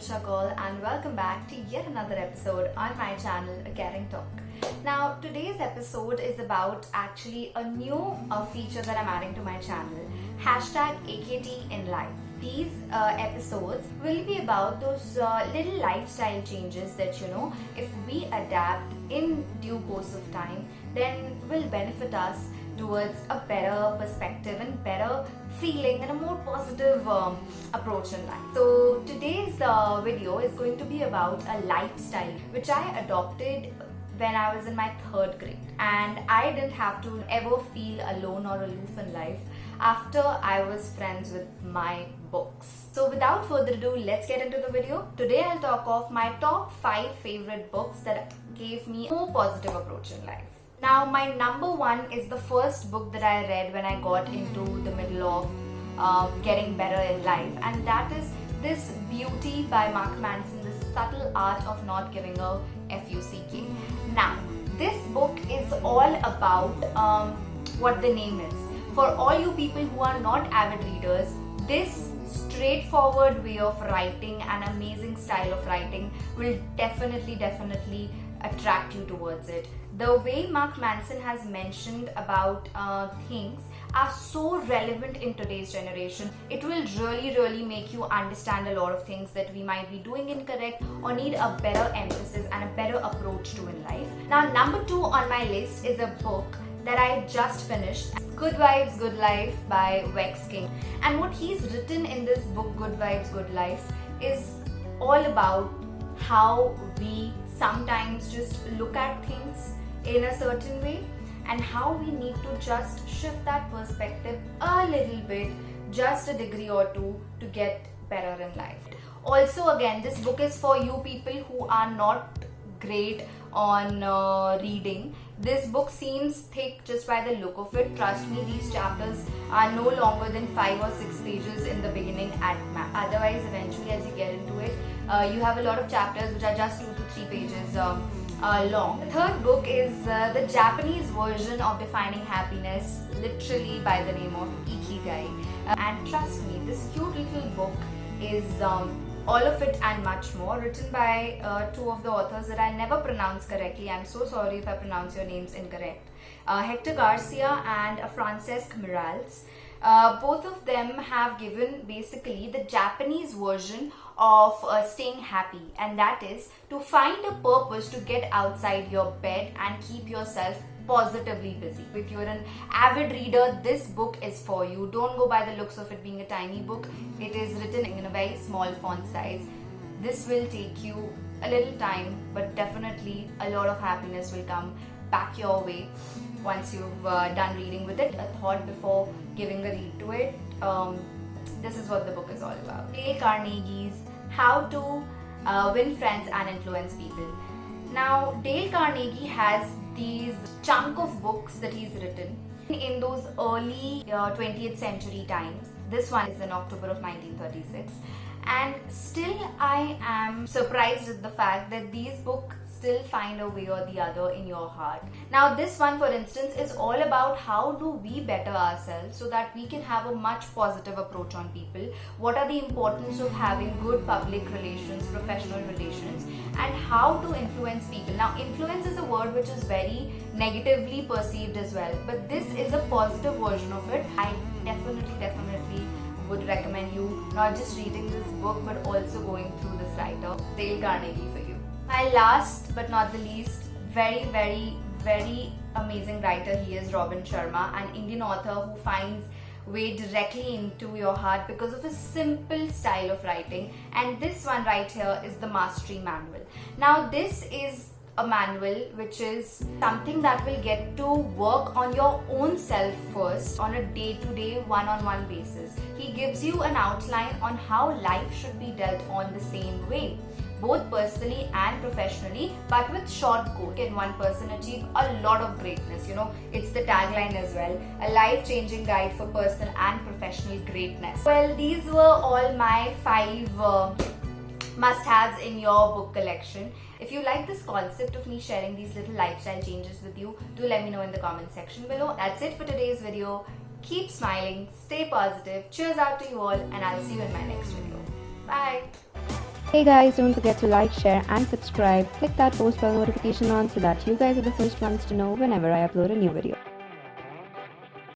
Anusha Kaul and welcome back to yet another episode on my channel, A Caring Talk. Now, today's episode is about actually a new feature that I'm adding to my channel, hashtag AKT in life. These episodes will be about those little lifestyle changes that, if we adapt in due course of time, then will benefit us towards a better perspective and better feeling and a more positive approach in life. So today's video is going to be about a lifestyle which I adopted when I was in my 3rd grade, and I didn't have to ever feel alone or aloof in life after I was friends with my books. So without further ado, let's get into the video. Today I'll talk of my top 5 favorite books that gave me a more positive approach in life. Now, my number 1 is the first book that I read when I got into the middle of getting better in life, and that is This Beauty by Mark Manson, The Subtle Art of Not Giving a F-U-C-K. Now, this book is all about what the name is. For all you people who are not avid readers, this straightforward way of writing and amazing style of writing will definitely attract you towards it. The way Mark Manson has mentioned about things are so relevant in today's generation. It will really make you understand a lot of things that we might be doing incorrect or need a better emphasis and a better approach to in life. Now, number 2 on my list is a book that I just finished, Good Vibes, Good Life by Vex King. And what he's written in this book, Good Vibes, Good Life, is all about how we sometimes just look at things in a certain way and how we need to just shift that perspective a little bit, just a degree or two, to get better in life. Also, again, this book is for you people who are not great on reading. This book seems thick just by the look of it. Trust me, these chapters are no longer than 5 or 6 pages in the beginning at max. Otherwise, eventually as you get into it, you have a lot of chapters which are just 2 to 3 pages long. The 3rd book is the Japanese version of Defining Happiness, literally by the name of Ikigai. And trust me, this cute little book is all of it and much more, written by 2 of the authors that I never pronounce correctly. I'm so sorry if I pronounce your names incorrect. Hector Garcia and Francesc Miralles. Both of them have given basically the Japanese version of staying happy, and that is to find a purpose to get outside your bed and keep yourself positively busy. If you're an avid reader, this book is for you. Don't go by the looks of it being a tiny book. It is written in a very small font size. This will take you a little time, but definitely a lot of happiness will come back your way once you've done reading with it. A thought before giving a read to it. This is what the book is all about. Dale Carnegie's How to Win Friends and Influence People. Now, Dale Carnegie has these chunk of books that he's written in those early 20th century times. This one is in October of 1936. And still I am surprised at the fact that these books still find a way or the other in your heart. Now, this one, for instance, is all about how do we better ourselves so that we can have a much positive approach on people. What are the importance of having good public relations, professional relations, and how to influence people. Now, influence is a word which is very negatively perceived as well, but this is a positive version of it. I definitely would recommend you not just reading this book but also going through this writer, Dale Carnegie, for you. My last but not the least, very amazing writer, he is Robin Sharma, an Indian author who finds way directly into your heart because of his simple style of writing. And this one right here is the Mastery Manual. Now, this is a manual which is something that will get to work on your own self first on a day-to-day, one-on-one basis. He gives you an outline on how life should be dealt on the same way, both personally and professionally, but with short goals. Can one person achieve a lot of greatness? It's the tagline as well, a life-changing guide for personal and professional greatness. Well, these were all my 5 must-haves in your book collection. If you like this concept of me sharing these little lifestyle changes with you, do let me know in the comment section below. That's it for today's video. Keep smiling, stay positive, cheers out to you all, and I'll see you in my next video. Bye! Hey guys, don't forget to like, share and subscribe. Click that post bell notification on so that you guys are the first ones to know whenever I upload a new video.